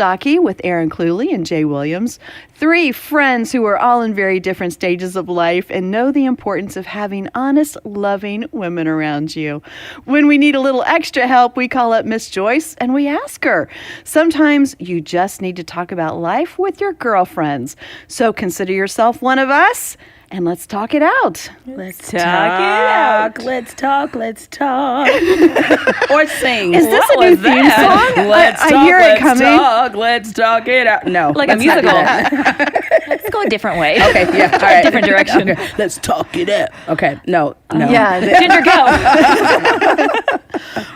Stocky with Aaron Cluley and Jay Williams. 3 friends who are all in very different stages of life and know the importance of having honest, loving women around you. When we need a little extra help, we call up Miss Joyce and we ask her. Sometimes you just need to talk about life with your girlfriends. So consider yourself one of us. And let's talk it out. Let's talk it out. Let's talk. Or sing. Is this a new theme song? I hear it coming. Let's talk it out. No. Like a musical. Let's go a different way. Okay, yeah. All right. Different direction. Okay. Let's talk it out. Okay, no. Yeah. Ginger, go.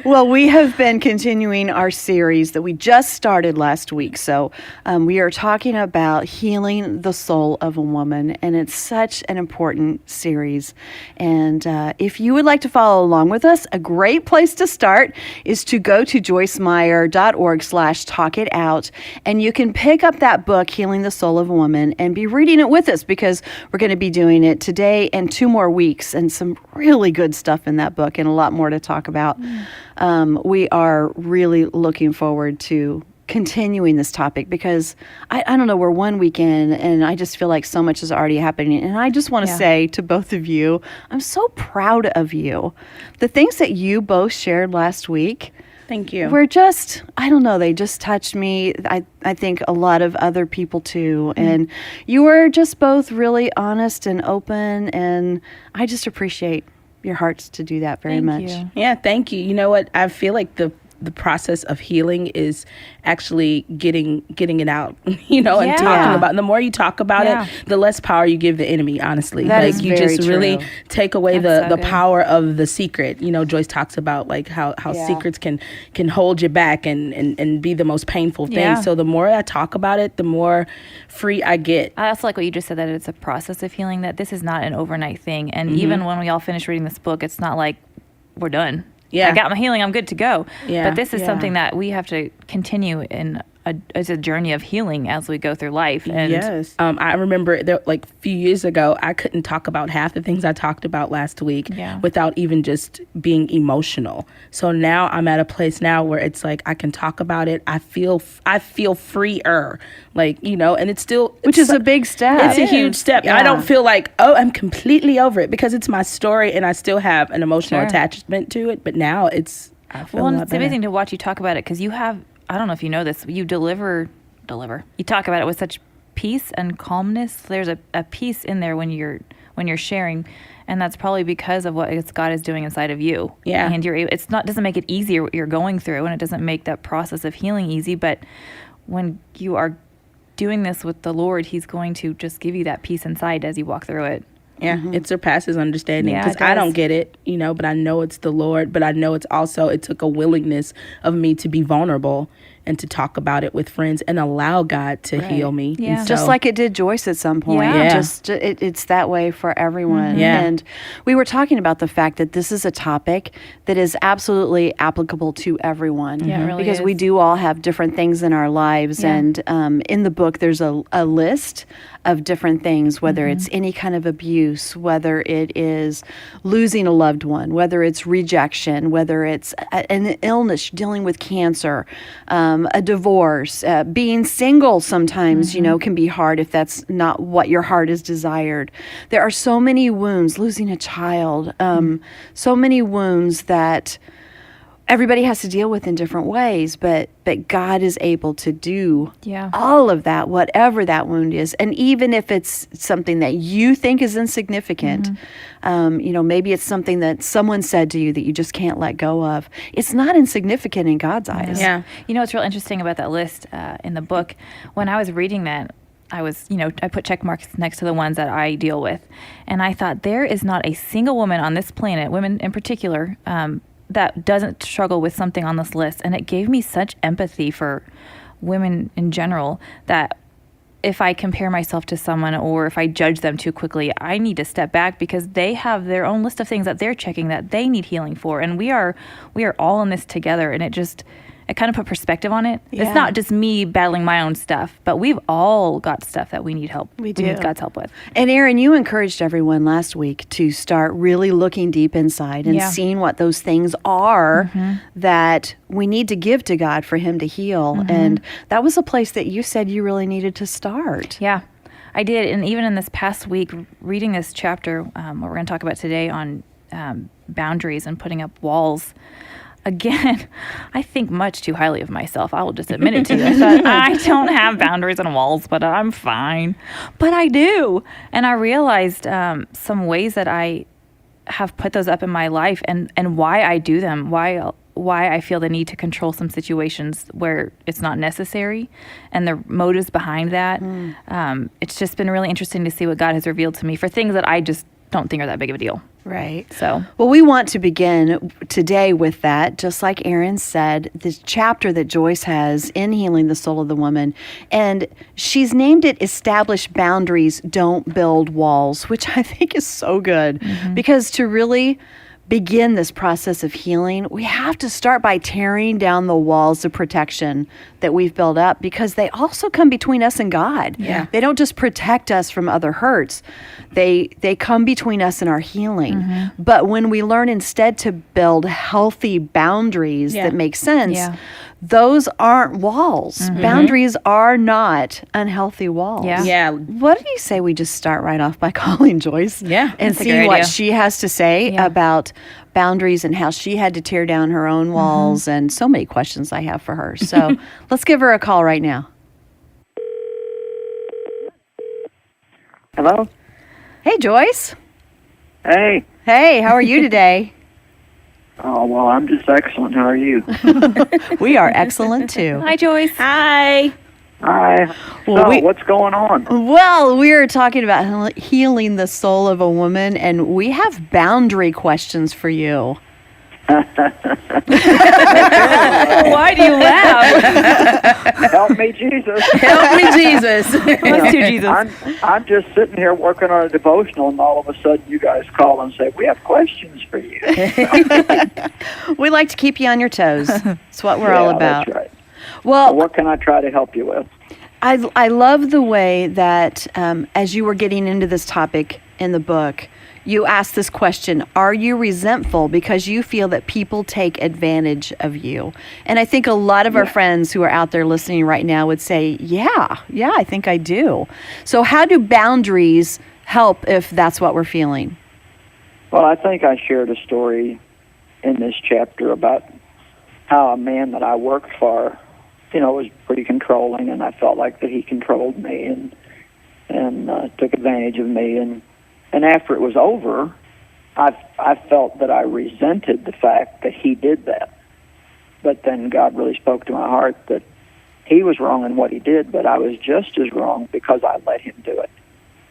Well, we have been continuing our series that we just started last week. So we are talking about healing the soul of a woman, and it's such an important series. And if you would like to follow along with us, a great place to start is to go to joycemeyer.org/talkitout, and you can pick up that book, Healing the Soul of a Woman, and be reading it with us because we're going to be doing it today and 2 more weeks, and some really good stuff in that book and a lot more to talk about. We are really looking forward to continuing this topic because I don't know, we're 1 week in and I just feel like so much is already happening. And I just want to say to both of you, I'm so proud of you. The things that you both shared last week, thank you. We're just, I don't know, they just touched me. I think a lot of other people too. Mm-hmm. And you were just both really honest and open, and I just appreciate your hearts to do that very much. You. Yeah, thank you. You know what? I feel like the process of healing is actually getting it out, and talking about it. The more you talk about it, the less power you give the enemy, honestly. That is you very just true. really take away the power of the secret. Joyce talks about like how secrets can hold you back and be the most painful thing. Yeah. So the more I talk about it, the more free I get. I also like what you just said, that it's a process of healing, that this is not an overnight thing. And even when we all finish reading this book, it's not like we're done. Yeah. I got my healing, I'm good to go. Yeah. But this is something that we have to continue in as a journey of healing as we go through life. And yes. I remember a few years ago, I couldn't talk about half the things I talked about last week without even just being emotional. So now I'm at a place now where it's like I can talk about it. I feel freer, and it's still... Which is a big step. It's a huge step. Yeah. I don't feel like, I'm completely over it because it's my story and I still have an emotional attachment to it. But now I feel a lot better. It's amazing to watch you talk about it because you have... I don't know if you know this, you deliver. You talk about it with such peace and calmness. There's a peace in there when you're sharing, and that's probably because of what God is doing inside of you. Yeah. And doesn't make it easier what you're going through, and it doesn't make that process of healing easy. But when you are doing this with the Lord, He's going to just give you that peace inside as you walk through it. Yeah, it surpasses understanding because I don't get it, but I know it's the Lord, but I know it took a willingness of me to be vulnerable and to talk about it with friends and allow God to heal me. Yeah. Just like it did Joyce at some point. Yeah. It's that way for everyone. Mm-hmm. Yeah. And we were talking about the fact that this is a topic that is absolutely applicable to everyone. Yeah, it really because is. we do all have different things in our lives. Yeah. And in the book, there's a list of different things, whether it's any kind of abuse, whether it is losing a loved one, whether it's rejection, whether it's an illness, dealing with cancer, a divorce, being single sometimes, can be hard if that's not what your heart has desired. There are so many wounds, losing a child, so many wounds that everybody has to deal with in different ways, but God is able to do all of that, whatever that wound is. And even if it's something that you think is insignificant, maybe it's something that someone said to you that you just can't let go of. It's not insignificant in God's eyes. Yeah. What's real interesting about that list in the book, when I was reading that, I put check marks next to the ones that I deal with. And I thought, there is not a single woman on this planet, women in particular, that doesn't struggle with something on this list. And it gave me such empathy for women in general that if I compare myself to someone or if I judge them too quickly, I need to step back because they have their own list of things that they're checking that they need healing for. And we are all in this together. And it kind of put perspective on it. Yeah. It's not just me battling my own stuff, but we've all got stuff that we need help. We do. need God's help with. And Erin, you encouraged everyone last week to start really looking deep inside and Yeah. seeing what those things are that we need to give to God for Him to heal. And that was a place that you said you really needed to start. Yeah, I did. And even in this past week, reading this chapter, what we're going to talk about today on boundaries and putting up walls, again, I think much too highly of myself. I will just admit it to you. I thought, I don't have boundaries and walls, but I'm fine. But I do. And I realized some ways that I have put those up in my life and why I do them, why I feel the need to control some situations where it's not necessary, and the motives behind that. It's just been really interesting to see what God has revealed to me for things that I just don't think are that big of a deal. Right. So, well, we want to begin today with that, just like Erin said, this chapter that Joyce has in Healing the Soul of the Woman. And she's named it Establish Boundaries, Don't Build Walls, which I think is so good. Because to really begin this process of healing, we have to start by tearing down the walls of protection that we've built up, because they also come between us and God. Yeah. They don't just protect us from other hurts. They come between us and our healing. But when we learn instead to build healthy boundaries that make sense, those aren't walls. Boundaries are not unhealthy walls. Yeah. Yeah. What do you say we just start right off by calling Joyce? Yeah, And that's a seeing great what idea. she has to say about boundaries and how she had to tear down her own walls, and so many questions I have for her. So let's give her a call right now. Hello? Hey, Joyce. Hey. Hey, how are you today? Oh, well, I'm just excellent. How are you? We are excellent too. hi, Joyce. Hi. Hi. Well, So, what's going on? Well, we are talking about healing the soul of a woman, and we have boundary questions for you. Why do you laugh? Help me, Jesus. Help me, Jesus. Let's do Jesus. I'm just sitting here working on a devotional, and all of a sudden you guys call and say, we have questions for you. We like to keep you on your toes. That's what we're all about. That's right. Well, So what can I try to help you with? I love the way that as you were getting into this topic in the book, you asked this question: are you resentful because you feel that people take advantage of you? And I think a lot of our friends who are out there listening right now would say, yeah, I think I do. So how do boundaries help if that's what we're feeling? Well, I think I shared a story in this chapter about how a man that I worked for, was pretty controlling, and I felt like that he controlled me and took advantage of me. And after it was over, I felt that I resented the fact that he did that. But then God really spoke to my heart that he was wrong in what he did, but I was just as wrong because I let him do it.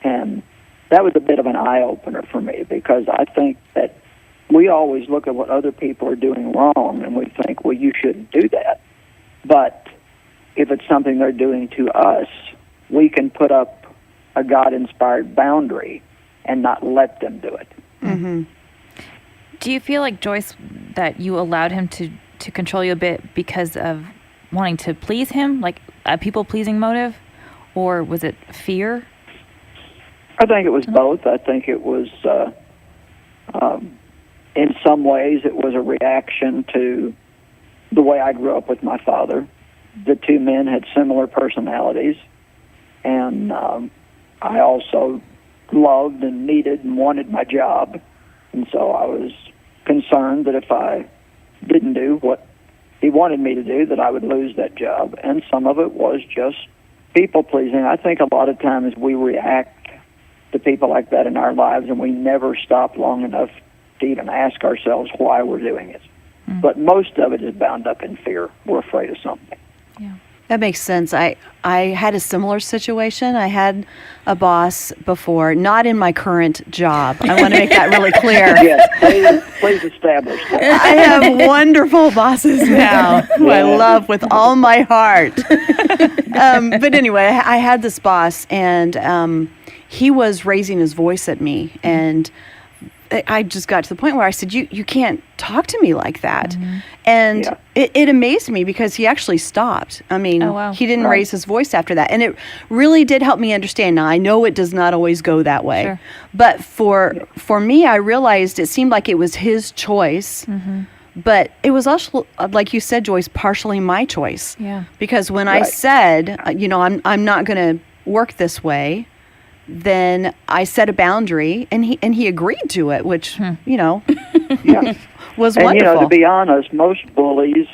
And that was a bit of an eye-opener for me, because I think that we always look at what other people are doing wrong, and we think, well, you shouldn't do that. But if it's something they're doing to us, we can put up a God-inspired boundary and not let them do it. Mm-hmm. Do you feel like, Joyce, that you allowed him to control you a bit because of wanting to please him, like a people-pleasing motive, or was it fear? I think it was both. I think it was, in some ways, it was a reaction to the way I grew up with my father. The two men had similar personalities, and I also loved and needed and wanted my job, and so I was concerned that if I didn't do what he wanted me to do, that I would lose that job. And some of it was just people-pleasing. I think a lot of times we react to people like that in our lives, and we never stop long enough to even ask ourselves why we're doing it. But most of it is bound up in fear. We're afraid of something. Yeah. That makes sense. I had a similar situation. I had a boss before, not in my current job. I want to make that really clear. Yes, please establish that. I have wonderful bosses now who I love with all my heart. But anyway, I had this boss, and he was raising his voice at me. And I just got to the point where I said, you can't talk to me like that. And it amazed me because he actually stopped. I mean, he didn't raise his voice after that. And it really did help me understand. Now, I know it does not always go that way. Sure. But for me, I realized it seemed like it was his choice. But it was also, like you said, Joyce, partially my choice. Yeah. Because when I said, I'm not going to work this way, then I set a boundary, and he agreed to it, which was and, wonderful. To be honest, most bullies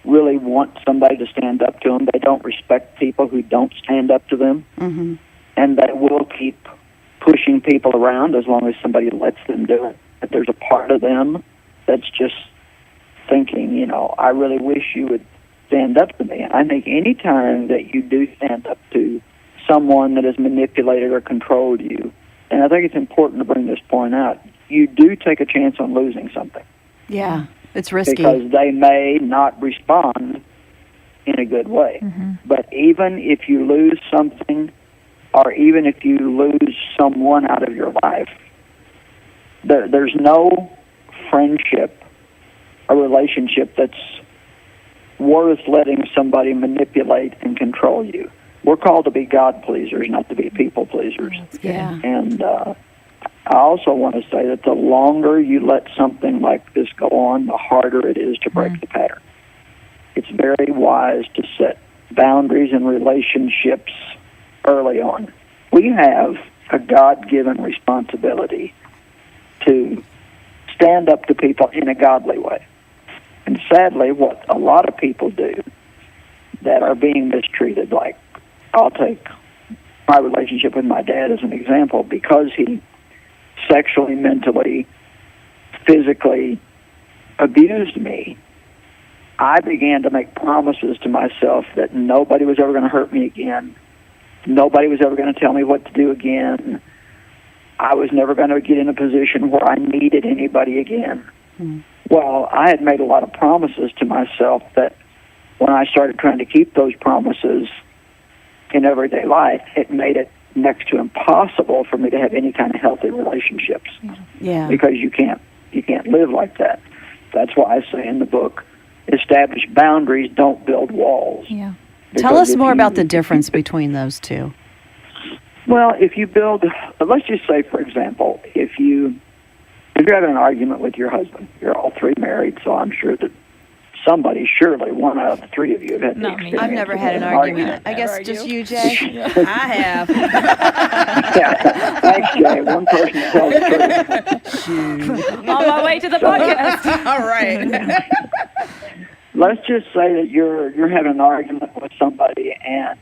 really want somebody to stand up to them. They don't respect people who don't stand up to them, and they will keep pushing people around as long as somebody lets them do it. But there's a part of them that's just thinking, I really wish you would stand up to me. And I think any time that you do stand up to someone that has manipulated or controlled you, and I think it's important to bring this point out, you do take a chance on losing something. Yeah, it's risky. Because they may not respond in a good way. But even if you lose something, or even if you lose someone out of your life, there's no friendship or relationship that's worth letting somebody manipulate and control you. We're called to be God pleasers, not to be people pleasers. Yeah. And I also want to say that the longer you let something like this go on, the harder it is to break the pattern. It's very wise to set boundaries in relationships early on. We have a God-given responsibility to stand up to people in a godly way. And sadly, what a lot of people do that are being mistreated, like I'll take my relationship with my dad as an example, because he sexually, mentally, physically abused me. I began to make promises to myself that nobody was ever going to hurt me again. Nobody was ever going to tell me what to do again. I was never going to get in a position where I needed anybody again. Well, I had made a lot of promises to myself that when I started trying to keep those promises in everyday life, it made it next to impossible for me to have any kind of healthy relationships. Yeah. Because you can't live like that. That's why I say in the book, establish boundaries, don't build walls. Yeah. Tell us more about the difference between those two. Well, if you build, let's just say, for example, if you're having an argument with your husband, you're all three married, so I'm sure that surely one out of the three of you have had the experience. I've never had an argument. I guess just you, Jay. I have. Yeah. Thanks, Jay. One person tells the truth. On my way to the podcast. All right. Let's just say that you're having an argument with somebody, and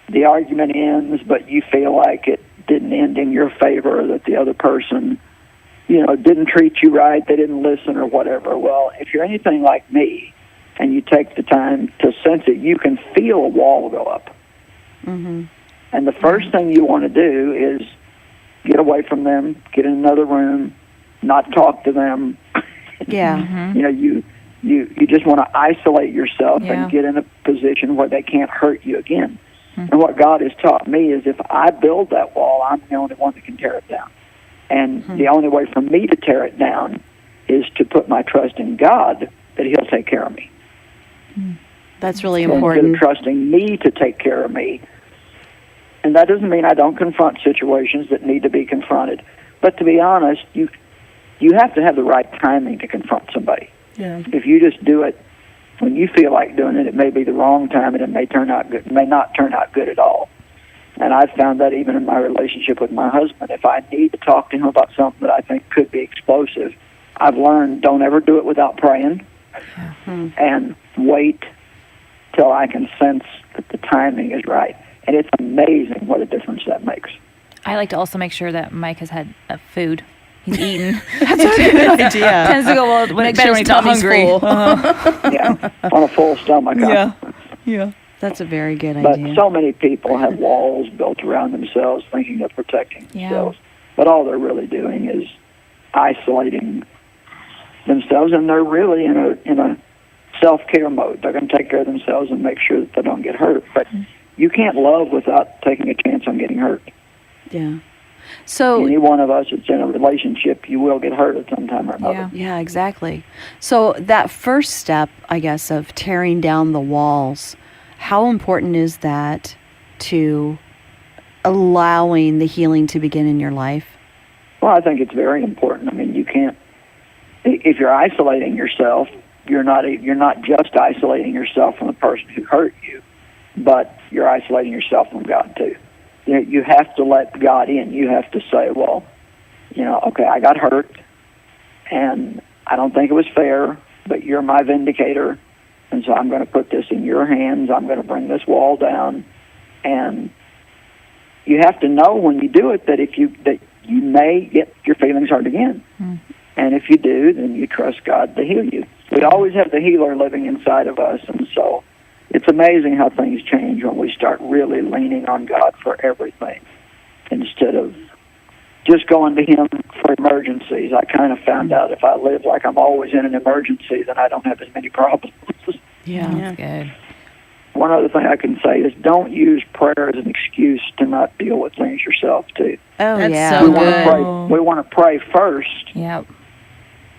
the argument ends, but you feel like it didn't end in your favor, that the other person, didn't treat you right, they didn't listen or whatever. Well, if you're anything like me and you take the time to sense it, you can feel a wall go up. And the first thing you want to do is get away from them, get in another room, not talk to them. Yeah. You just want to isolate yourself and get in a position where they can't hurt you again. And what God has taught me is if I build that wall, I'm the only one that can tear it down. And the only way for me to tear it down is to put my trust in God that He'll take care of me. That's really So important. instead of trusting me to take care of me. And that doesn't mean I don't confront situations that need to be confronted. But to be honest, you have to have the right timing to confront somebody. Yeah. If you just do it when you feel like doing it, it may be the wrong time, and it may not turn out good at all. And I've found that even in my relationship with my husband, if I need to talk to him about something that I think could be explosive, I've learned don't ever do it without praying, and wait till I can sense that the timing is right. And it's amazing what a difference that makes. I like to also make sure that Mike has had food. He's eaten. That's a good idea. Tends to go well when he's not hungry. Yeah, on a full stomach. Yeah. That's a very good But idea. so many people have walls built around themselves thinking of protecting themselves. But all they're really doing is isolating themselves, and they're really in a self-care mode. They're going to take care of themselves and make sure that they don't get hurt. But you can't love without taking a chance on getting hurt. Yeah. So any one of us that's in a relationship, you will get hurt at some time or another. yeah, exactly. So that first step, I guess, of tearing down the walls, how important is that to allowing the healing to begin in your life? Well, I think it's very important. I mean, you can't, if you're isolating yourself, you're not just isolating yourself from the person who hurt you, but you're isolating yourself from God too. You have to let God in. You have to say, well, okay, I got hurt, and I don't think it was fair, but you're my vindicator, and so I'm going to put this in your hands. I'm going to bring this wall down, and you have to know when you do it that you may get your feelings hurt again. And if you do, then you trust God to heal you. We always have the healer living inside of us, and so it's amazing how things change when we start really leaning on God for everything instead of just going to Him for emergencies. I kind of found out if I live like I'm always in an emergency, then I don't have as many problems. Yeah. That's good. One other thing I can say is don't use prayer as an excuse to not deal with things yourself, too. Oh, That's yeah. so We good. want to pray first, Yep.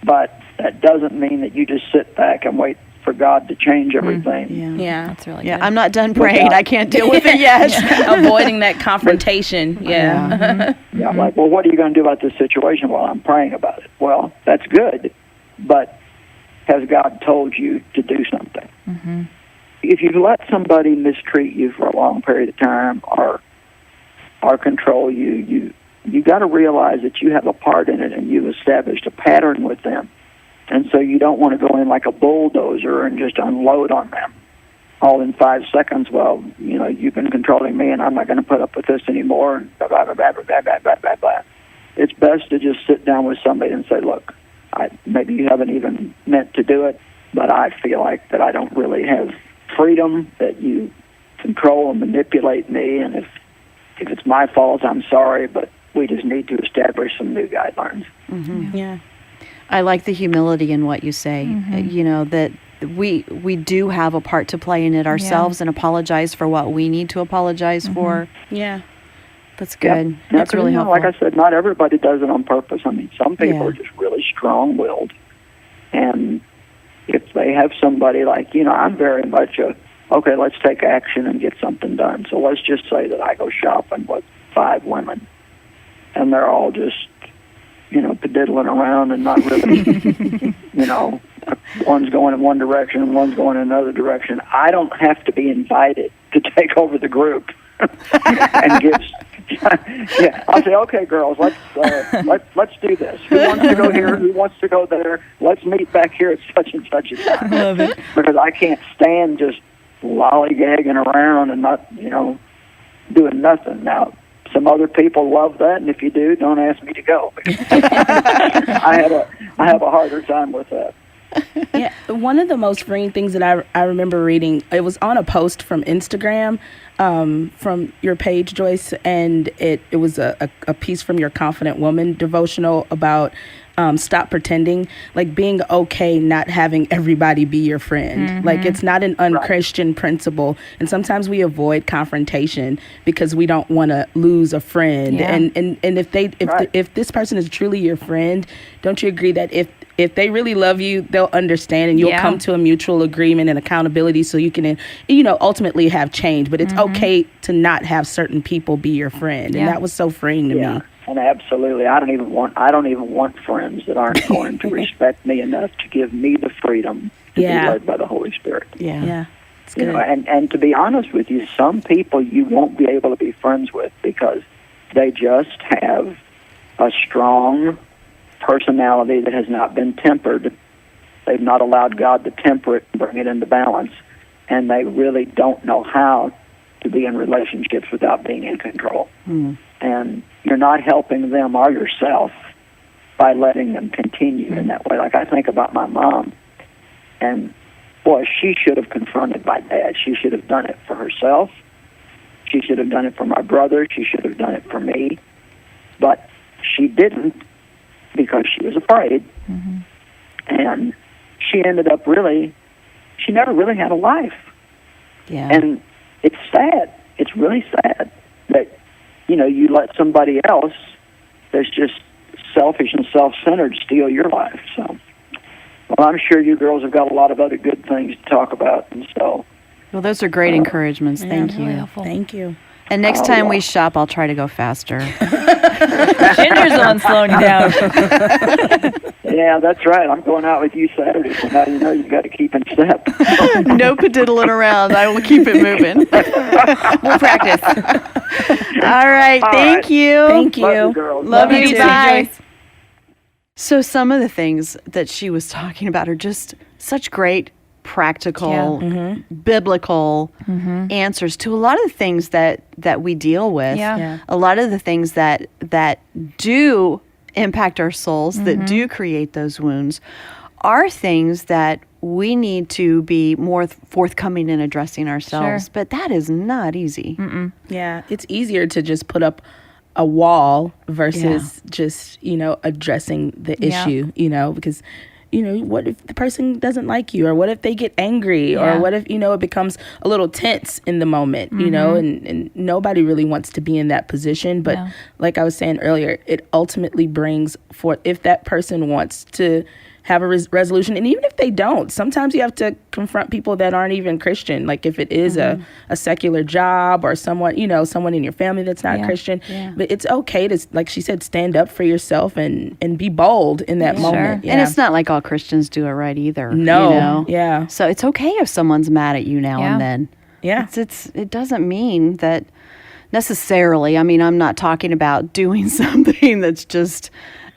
but that doesn't mean that you just sit back and wait for God to change everything. Yeah. That's really Yeah, good. I'm not done praying. I can't deal with it yet. Avoiding that confrontation. Yeah. Yeah, I'm like, well, what are you going to do about this situation? Well, I'm praying about it. Well, that's good, but has God told you to do something? If you let somebody mistreat you for a long period of time or control you got to realize that you have a part in it and you've established a pattern with them. And so you don't want to go in like a bulldozer and just unload on them all in 5 seconds. Well, you've been controlling me and I'm not going to put up with this anymore. And blah, blah, blah, blah, blah, blah, blah, blah, blah. It's best to just sit down with somebody and say, look, maybe you haven't even meant to do it, but I feel like that I don't really have freedom, that you control and manipulate me. And if it's my fault, I'm sorry, but we just need to establish some new guidelines. Yeah. I like the humility in what you say, that we do have a part to play in it ourselves and apologize for what we need to apologize for. Yeah. That's good. Yep. That's really helpful. Like I said, not everybody does it on purpose. I mean, some people Yeah. are just really strong-willed. And if they have somebody like, I'm very much okay, let's take action and get something done. So let's just say that I go shopping with 5 women, and they're all just, pediddling around and not really, one's going in one direction and one's going in another direction. I don't have to be invited to take over the group and give. Yeah, I'll say, okay, girls, let's do this. Who wants to go here? Who wants to go there? Let's meet back here at such and such a time. Love it. Because I can't stand just lollygagging around and not, doing nothing. Now, some other people love that, and if you do, don't ask me to go. I have a harder time with that. Yeah, one of the most freeing things that I remember reading, it was on a post from Instagram, from your page, Joyce, and it was a piece from your Confident Woman devotional about stop pretending, like being okay not having everybody be your friend. Like it's not an unchristian principle, and sometimes we avoid confrontation because we don't want to lose a friend. Yeah. And if this person is truly your friend, don't you agree that if they really love you, they'll understand and you'll come to a mutual agreement and accountability so you can, ultimately have change. But it's okay to not have certain people be your friend. And that was so freeing to me. And absolutely, I don't even want friends that aren't going to respect me enough to give me the freedom to be led by the Holy Spirit. Yeah. It's good. And to be honest with you, some people you won't be able to be friends with because they just have a strong personality that has not been tempered. They've not allowed God to temper it and bring it into balance, and they really don't know how to be in relationships without being in control. And you're not helping them or yourself by letting them continue in that way. Like I think about my mom, and boy, she should have confronted my dad. She should have done it for herself. She should have done it for my brother. She should have done it for me. But she didn't because she was afraid. And she ended up she never really had a life. Yeah. And it's sad. It's really sad that, you let somebody else that's just selfish and self-centered steal your life. So, well, I'm sure you girls have got a lot of other good things to talk about, and so. Well, those are great encouragements. Thank you. Really helpful. Thank you. And next time we shop, I'll try to go faster. Ginger's the one slowing you down. Yeah, that's right. I'm going out with you Saturday, so now you know you've got to keep in step. No padiddling around. I will keep it moving. We'll practice. All right. Thank you. Thank you. Love you, girls. Love you. too, Bye. Joyce. So some of the things that she was talking about are just such great practical, biblical answers to a lot of the things that we deal with. Yeah. A lot of the things that do impact our souls, that do create those wounds, are things that we need to be more forthcoming in addressing ourselves. Sure. But that is not easy. Yeah, it's easier to just put up a wall versus just, addressing the Yeah. issue, because, what if the person doesn't like you, or what if they get angry, or what if, it becomes a little tense in the moment, and nobody really wants to be in that position. But No. like I was saying earlier, it ultimately brings forth, if that person wants to have a resolution, and even if they don't, sometimes you have to confront people that aren't even Christian. Like if it is a secular job, or someone in your family that's not Christian. But it's okay to, like she said, stand up for yourself and be bold in that moment. And it's not like all Christians do it right either. No. Yeah. So it's okay if someone's mad at you now and then. Yeah. It doesn't mean that necessarily. I mean, I'm not talking about doing something that's just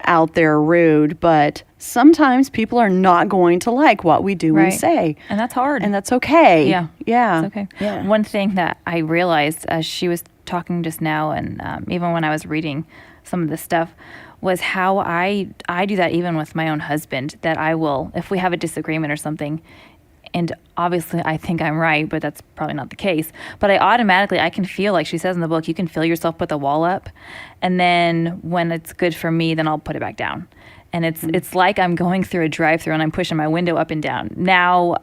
out there rude, but sometimes people are not going to like what we do and say. And that's hard. And that's okay. Yeah. Yeah. It's okay. Yeah. One thing that I realized as she was talking just now, and even when I was reading some of this stuff, was how I do that even with my own husband, that I will, if we have a disagreement or something, and obviously I think I'm right, but that's probably not the case, but I can feel, like she says in the book, you can feel yourself put the wall up, and then when it's good for me, then I'll put it back down. And it's like I'm going through a drive-through and I'm pushing my window up and down. Now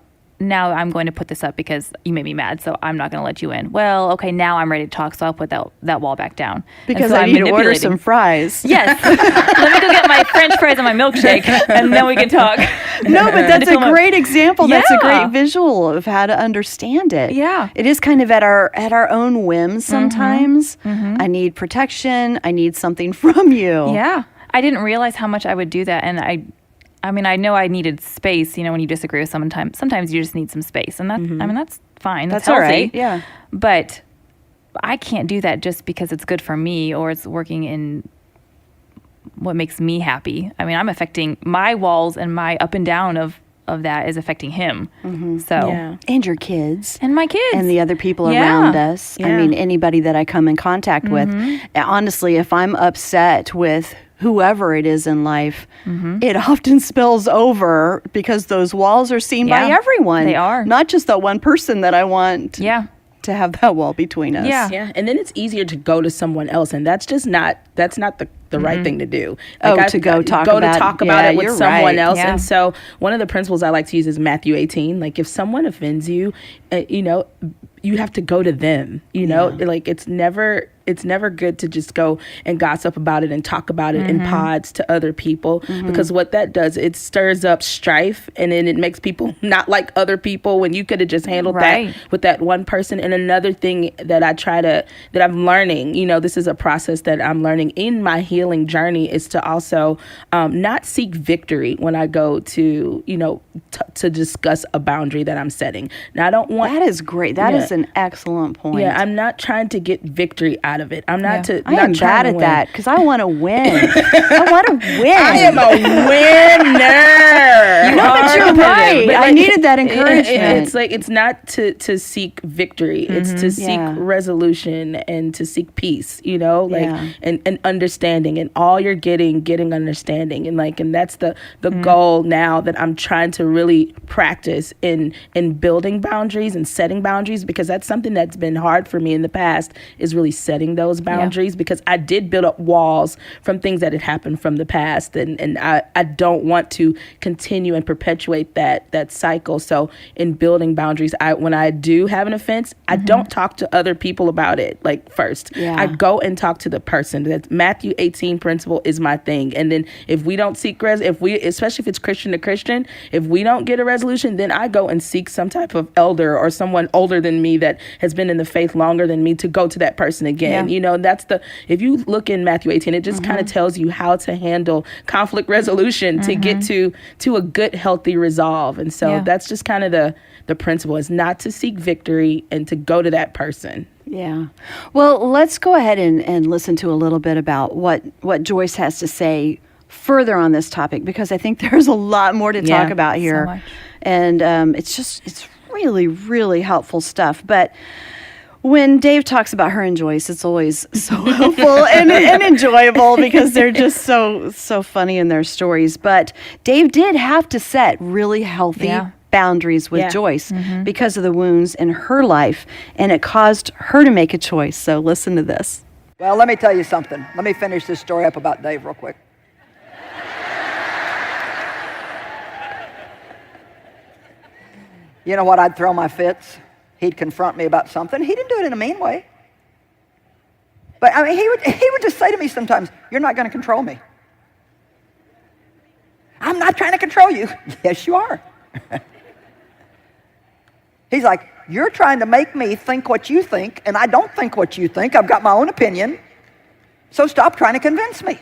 I'm going to put this up because you made me mad, so I'm not going to let you in. Well, okay, now I'm ready to talk, so I'll put that wall back down. Because so I I'm need to order manipulating. some fries. Yes. Let me go get my French fries and my milkshake, and then we can talk. No, but that's a great example. That's a Yeah. great visual of how to understand it. Yeah. It is kind of at our own whims sometimes. I need protection. I need something from you. Yeah. I didn't realize how much I would do that, and I mean, I know I needed space, when you disagree with someone, sometimes you just need some space, and that's fine. That's all healthy. right. Yeah. But I can't do that just because it's good for me or it's working in what makes me happy. I mean, I'm affecting my walls, and my up and down of that is affecting him. So And your kids. and my kids And the other people Yeah. around us. I Yeah. mean, anybody that I come in contact with. Honestly, if I'm upset with whoever it is in life, it often spills over because those walls are seen by Yeah, everyone. they are. Not just that one person that I want to have that wall between us. Yeah. Yeah, and then it's easier to go to someone else, and that's not the right thing to do. To go talk about it with you're someone right. else. Yeah. And so one of the principles I like to use is Matthew 18. Like if someone offends you, you have to go to them. Like it's never good to just go and gossip about it and talk about it in pods to other people, because what that does, it stirs up strife, and then it makes people not like other people when you could have just handled Right. that with that one person. And another thing that that I'm learning, this is a process that I'm learning in my healing journey, is to also not seek victory when I go to, to discuss a boundary that I'm setting. Now, I don't want... That is great. That is an excellent point. Yeah, I'm not trying to get victory out of it. I'm not Yeah. to. I am not trying bad to at win. that because I want to win. I want to win. I am a winner. No, but you're right. I needed that encouragement. It's like, it's not to seek victory. It's to seek resolution and to seek peace, and understanding, and all you're getting understanding. And that's the goal now that I'm trying to really practice in building boundaries and setting boundaries, because because that's something that's been hard for me in the past, is really setting those boundaries, because I did build up walls from things that had happened from the past, and I don't want to continue and perpetuate that cycle. So in building boundaries, when I do have an offense, I don't talk to other people about it like first. I go and talk to the person. That Matthew 18 principle is my thing. And then if we don't seek especially if it's Christian to Christian, if we don't get a resolution, then I go and seek some type of elder or someone older than me that has been in the faith longer than me to go to that person again. You know, if you look in Matthew 18, it just kind of tells you how to handle conflict resolution to get to a good, healthy resolve. And so that's just kind of the principle, is not to seek victory and to go to that person. Yeah. Well, let's go ahead and listen to a little bit about what Joyce has to say further on this topic, because I think there's a lot more to talk about here. So much. And it's really, really helpful stuff. But when Dave talks about her and Joyce, it's always so helpful and enjoyable, because they're just so funny in their stories. But Dave did have to set really healthy boundaries with Joyce because of the wounds in her life, and it caused her to make a choice. So listen to this. Well, let me tell you something. Let me finish this story up about Dave real quick. You know what? I'd throw my fits. He'd confront me about something. He didn't do it in a mean way. But I mean, he would just say to me sometimes, "You're not going to control me." "I'm not trying to control you." "Yes, you are." He's like, "You're trying to make me think what you think, and I don't think what you think. I've got my own opinion. So stop trying to convince me."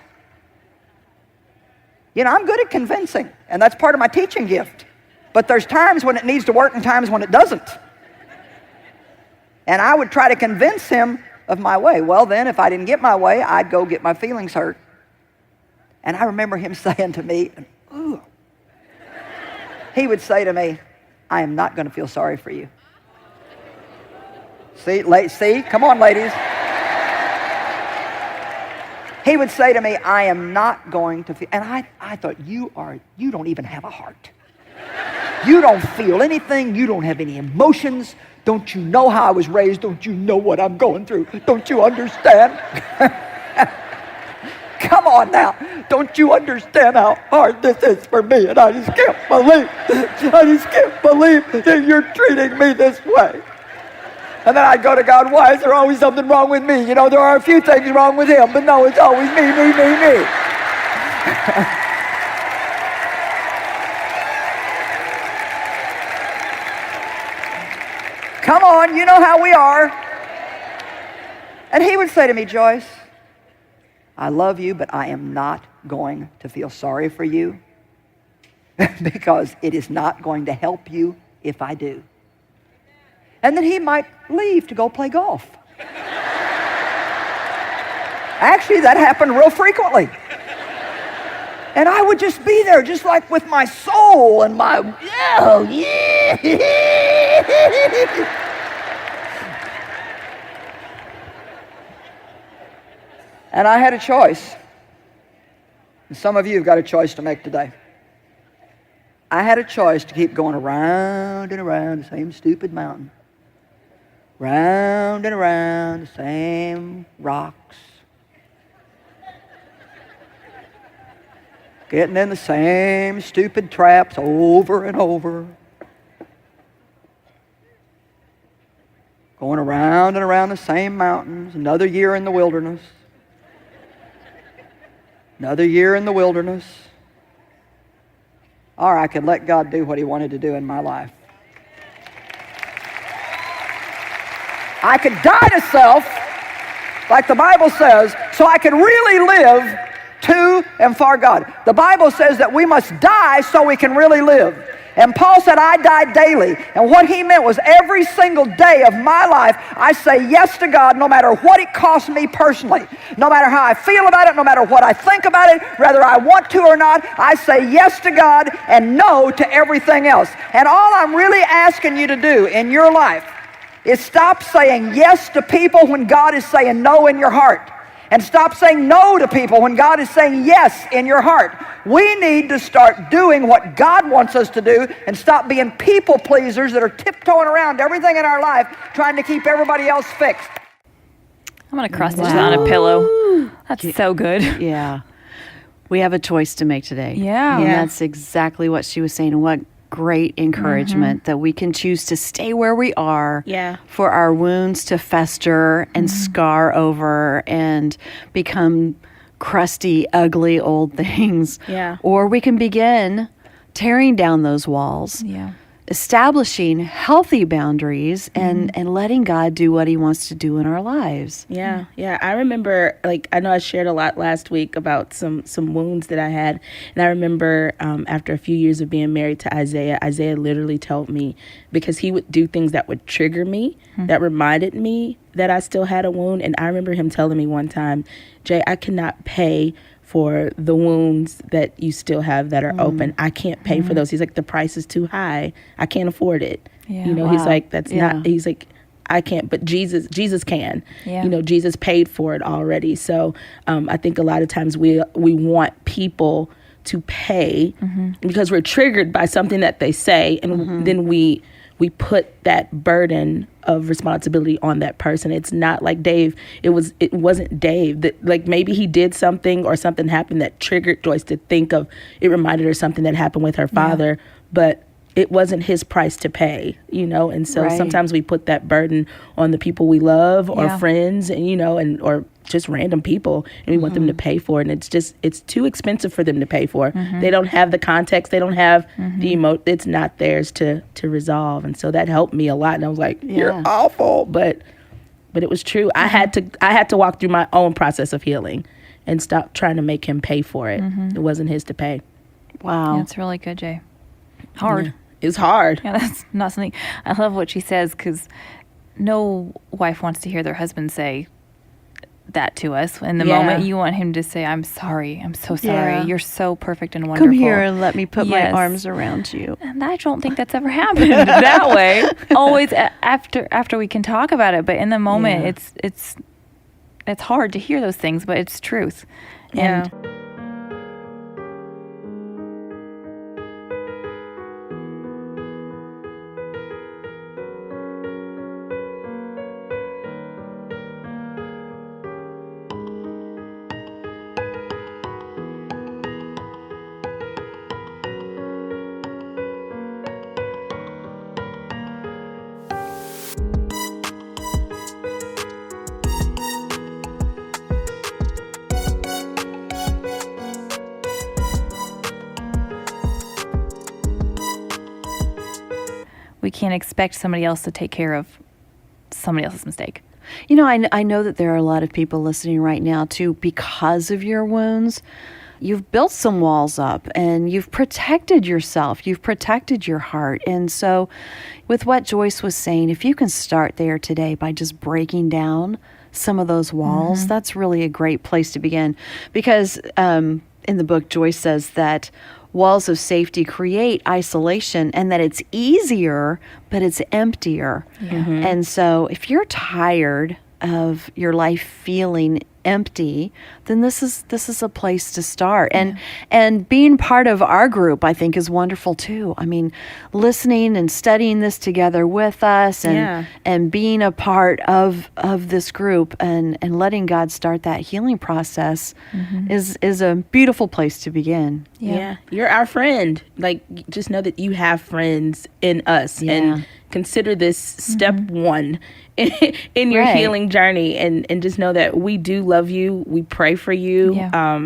You know, I'm good at convincing, and that's part of my teaching gift. But there's times when it needs to work and times when it doesn't. And I would try to convince him of my way. Well, then, if I didn't get my way, I'd go get my feelings hurt. And I remember him saying to me, "Ooh." He would say to me, "I am not going to feel sorry for you." See? Come on, ladies. He would say to me, "I am not going to feel," and I thought, you don't even have a heart. You don't feel anything. You don't have any emotions. Don't you know how I was raised? Don't you know what I'm going through? Don't you understand? Come on now. Don't you understand how hard this is for me? And I just can't believe that you're treating me this way. And then I'd go to God, "Why is there always something wrong with me? You know, there are a few things wrong with him, but no, it's always me." Come on, you know how we are. And he would say to me, "Joyce, I love you, but I am not going to feel sorry for you because it is not going to help you if I do." And then he might leave to go play golf. Actually, that happened real frequently. And I would just be there, just like with my soul and my, oh, yeah. And I had a choice. And some of you have got a choice to make today. I had a choice to keep going around and around the same stupid mountain. Round and around the same rocks. Getting in the same stupid traps over and over. Going around and around the same mountains. Another year in the wilderness. Another year in the wilderness. Or I could let God do what he wanted to do in my life. I could die to self, like the Bible says, so I could really live to and for God. The Bible says that we must die so we can really live. And Paul said, "I die daily." And what he meant was every single day of my life, I say yes to God no matter what it costs me personally. No matter how I feel about it, no matter what I think about it, whether I want to or not, I say yes to God and no to everything else. And all I'm really asking you to do in your life is stop saying yes to people when God is saying no in your heart. and stop saying no to people when God is saying yes in your heart. We need to start doing what God wants us to do and stop being people pleasers that are tiptoeing around everything in our life trying to keep everybody else fixed. I'm going to cross stitch that on a pillow. That's so good. Yeah. We have a choice to make today. Yeah. And Yeah. that's exactly what she was saying. And what great encouragement that we can choose to stay where we are Yeah. for our wounds to fester and scar over and become crusty, ugly old things. Yeah. Or we can begin tearing down those walls, Yeah. establishing healthy boundaries and letting God do what he wants to do in our lives. Yeah, yeah. I remember, like, I know I shared a lot last week about some wounds that I had. And I remember after a few years of being married to Isaiah literally told me, because he would do things that would trigger me, that reminded me that I still had a wound. And I remember him telling me one time, Jay, I cannot pay for the wounds that you still have that are open. I can't pay for those. He's like, the price is too high. I can't afford it. Yeah. You know, he's like, that's Yeah. not, he's like, I can't, but Jesus can. Yeah. You know, Jesus paid for it already. So I think a lot of times we want people to pay because we're triggered by something that they say, and then we put that burden of responsibility on that person. It's not like Dave. It wasn't Dave. That, like, maybe he did something or something happened that triggered Joyce to think of. It reminded her something that happened with her father, but it wasn't his price to pay, you know. And so Right. sometimes we put that burden on the people we love or Yeah. friends, and or just random people, and we want them to pay for it. And it's too expensive for them to pay for. They don't have the context. They don't have the it's not theirs to resolve. And so that helped me a lot. And I was like, you're Yeah. awful. But it was true. I had to walk through my own process of healing and stop trying to make him pay for it. It wasn't his to pay. Wow. That's really good, Jay. Hard. Yeah. It's hard. Yeah, that's not something. I love what she says, because no wife wants to hear their husband say that to us. In the Yeah. moment, you want him to say, I'm sorry. I'm so sorry. Yeah. You're so perfect and wonderful. Come here and let me put Yes. my arms around you. And I don't think that's ever happened that way. Always after we can talk about it, but in the moment, Yeah. it's hard to hear those things, but it's truth. Yeah. And we can't expect somebody else to take care of somebody else's mistake. You know, I know that there are a lot of people listening right now, too, because of your wounds. You've built some walls up and you've protected yourself. You've protected your heart. And so with what Joyce was saying, if you can start there today by just breaking down some of those walls, that's really a great place to begin. Because in the book, Joyce says that walls of safety create isolation and that it's easier, but it's emptier. And so if you're tired of your life feeling empty, then this is a place to start. And being part of our group, I think, is wonderful too. I mean, listening and studying this together with us and being a part of this group and letting God start that healing process is a beautiful place to begin. Yeah. You're our friend. Like, just know that you have friends in us. Yeah. And consider this step one in your Right. healing journey, and just know that we do love you. We pray for you. Yeah.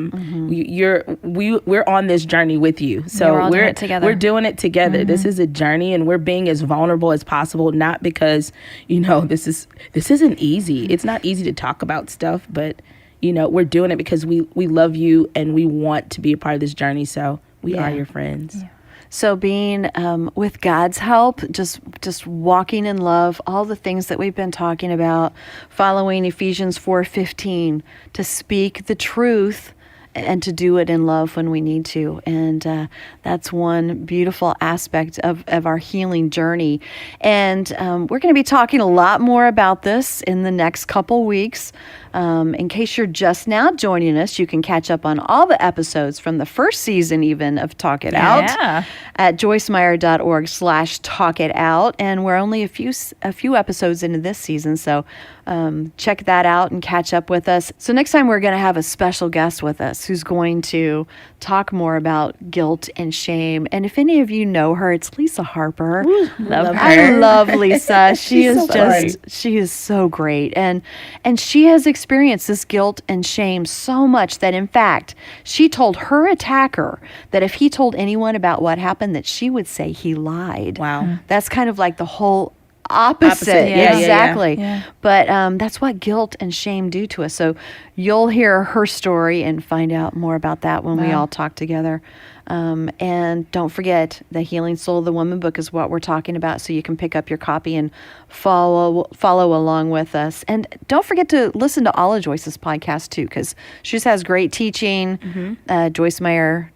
We're on this journey with you. So we're all doing it together. We're doing it together. This is a journey, and we're being as vulnerable as possible, not because, this isn't easy. It's not easy to talk about stuff, but we're doing it because we love you and we want to be a part of this journey. So we are your friends. Yeah. So being with God's help, just walking in love, all the things that we've been talking about, following Ephesians 4:15, to speak the truth and to do it in love when we need to. And that's one beautiful aspect of our healing journey. And we're going to be talking a lot more about this in the next couple weeks. In case you're just now joining us, you can catch up on all the episodes from the first season even of Talk It Out at joycemeyer.org/talkitout. And we're only a few episodes into this season, so check that out and catch up with us. So next time we're going to have a special guest with us who's going to talk more about guilt and shame. And if any of you know her, it's Lisa Harper. Love her. I love Lisa. She is so she is so great. And she has experienced this guilt and shame so much that, in fact, she told her attacker that if he told anyone about what happened, that she would say he lied. Wow. That's kind of like the whole opposite. Yeah. Exactly. Yeah. But that's what guilt and shame do to us. So you'll hear her story and find out more about that when we all talk together. And don't forget, the Healing Soul of the Woman book is what we're talking about, so you can pick up your copy and follow along with us. And don't forget to listen to all of Joyce's podcasts too, because she just has great teaching. Joyce Meyer.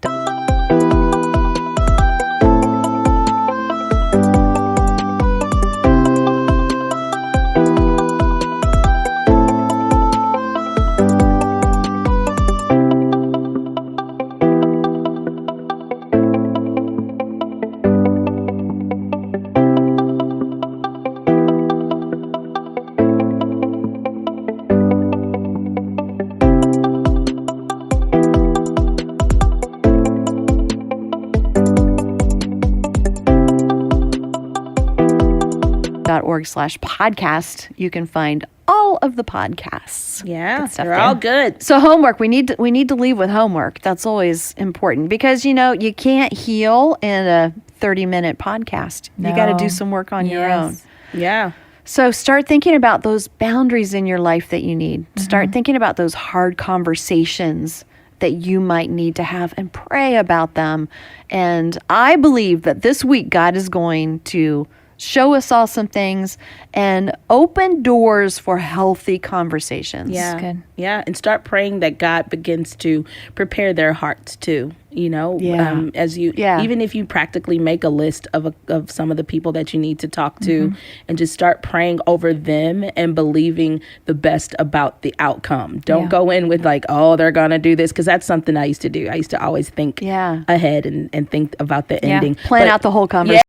.org/podcast. You can find all of the podcasts. Yeah, Good stuff they're there. all good. So homework, we need to leave with homework. That's always important because you can't heal in a 30-minute podcast. You got to do some work on your own. Yeah. So start thinking about those boundaries in your life that you need. Start thinking about those hard conversations that you might need to have and pray about them. And I believe that this week God is going to show us all some things and open doors for healthy conversations. Yeah. That's good. Yeah. And start praying that God begins to prepare their hearts too. As you, even if you practically make a list of some of the people that you need to talk to and just start praying over them and believing the best about the outcome. Don't go in with like, oh, they're going to do this. Cause that's something I used to do. I used to always think ahead and think about the ending. Plan out the whole conversation.